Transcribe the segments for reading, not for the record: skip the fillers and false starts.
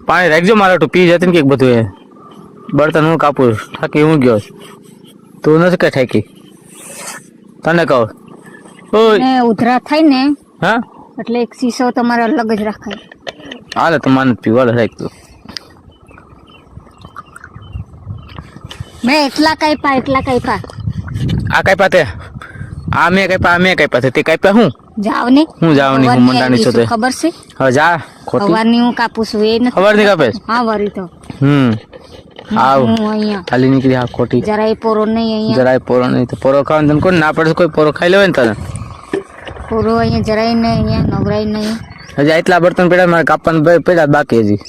પાણી રાખજો મારે તો પી જતી ને કે બધું એ બળતણ હું કાપું થાકી હું ગયો તું નથી કઈ થાકી તને કહું ઓય ઉધરા થાય ને હા એટલે એક શીશો તમારે અલગ જ રાખાય. હાલે તો માન પીવા રાખ તું મેં એટલા કાપ્યા આ કઈ પાતે આ મેં કઈ પાતે તે કઈ પા હું જાવ ને હું જાવ ની હું મંડાણી છો તે ખબર છે હવે જા ખોટી સવારની હું કાપું છું એ નથી ખબર નહીં કાપે હા વરી તો આવ હું અહીંયા ખાલી નીકળી આ ખોટી જરાય પોરો નહીં અહીંયા જરાય પોરો નહીં તો પોરો ખાવાનું તને કોણ ના પડે કોઈ પોરો ખાઈ લેવાય ને તને પોરો અહીંયા જરાય નહીં અહીંયા નવરાય નહીં હજી એટલા બર્તન પડ્યા મારે કાપવાનું પડ્યા બાકી હજી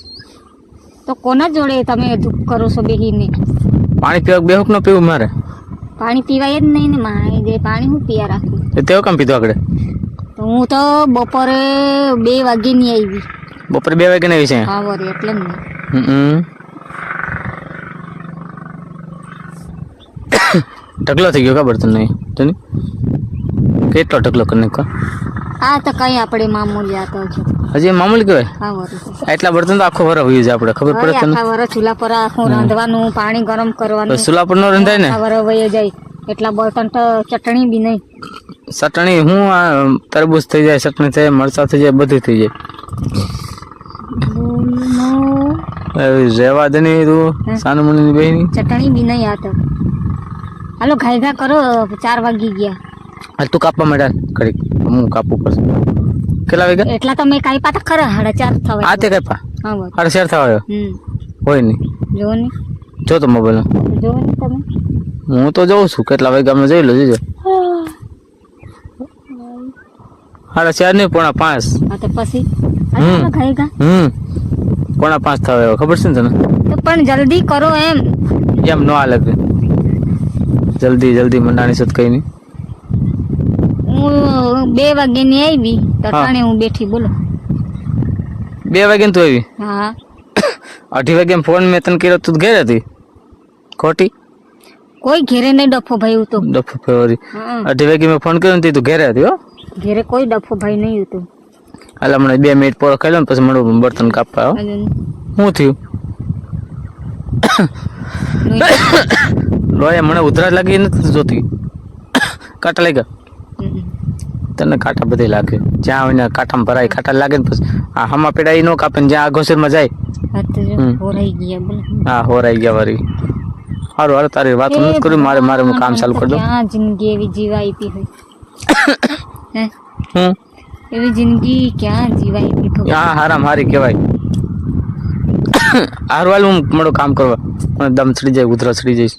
તો કોના જોડે તમે દુઃખ કરો છો બેહીને પાણી પીવા બેહુક ન પીવું મારે પાણી પીવાય જ નહીં ને મારે જે પાણી હું પીયા રાખું તેઓ કેમ પીધું આગળ તો હું તો બપોરે 2 વાગે ની આવી બપોરે 2 વાગે આવી છે હા વરી એટલે જ હમ ઢગલો થઈ ગયો ખબર તને તને કેટલો ઢગલો કરી નાખ્યો આ તો કઈ આપણે મામૂલી આ તો હજી મામૂલી કહેવાય હા વરી એટલા બર્તન તો આખો વર હોય છે આપણે ખબર પડે તને આખા વર ચૂલા પર આખું રાંધવાનું પાણી ગરમ કરવાનું ચૂલા પર નો રંધાય ને આખા વર વહી જાય એટલા બર્તન તો ચટણી બી નહીં ચટણી હું આ તરબૂચ થઈ જાય ચટણી થઈ જાય મરચા થઈ જાય બધું થઈ જાય રેવા દે નહીં તું સાનું મની બેની ચટણી બી નહીં આ તો હાલો ઘાય કરો 4 વાગી ગયા હાલ તું કાપવા માંડ ઘડીક હું કાપું પડશે કેટલા વાગ્યા એટલા તો મેં કાપ્યા તા ખરા 4:30 થવા આ તે કાપા હા બસ 4:30 થવા આવ્યો હોય નહીં જો ને જો તો મોબાઈલ જો ને તમે હું તો જોઉં છું કેટલા વાગ્યા અમે જોઈ લો જોજો 4:30 નહીં 4:45 આ તો પછી હાલો ઘાય 4:45 થવા આવ્યો ખબર છે ને તને તો પણ જલ્દી કરો એમ ન હાલે જલ્દી મંડાણી સત કઈ નહીં હું 2 વાગે ની આવી તો ટાણે હું બેઠી બોલો 2 વાગે તું આવી હા 2:30 વાગે ફોન મેં તને કર્યો તું ઘેર હતી ખોટી કોઈ ઘેરે નહીં ડફો ભાઈ હું તો ડફો ફેવરી 2:30 વાગે મેં ફોન કર્યો ને તું ઘેર હતી હો ઘેરે કોઈ ડફો ભાઈ નહીં હતું હાલ હમણાં 2 મિનિટ પોરો ખાઈ લો ને પછી મળું બર્તન કાપવા શું થયું લોહી મને ઉધરા લાગી નથી જોતી કાંટા લાગ્યા તને કાંટા બધે લાગે જ્યાં આવીને કાંટામાં ભરાય કાંટા લાગે ને પછી આ હમા પેડા નો કાપે ને જ્યાં આગોસરમાં જાય હોરાઈ ગયા બોલ હા હોરાઈ ગયા વારી સારું હાલ તારી વાત નથી કરું મારે હું કામ ચાલુ કરી દઉં ક્યાં જિંદગી એવી જીવાઈ પી હોય હમ એવી જિંદગી ક્યાં જીવાઈ પી હા હારામ હારી કહેવાય હારું હાલ હું મારું કામ કરવા મને દમ ચડી જાય ઉધરા ચડી જઈશ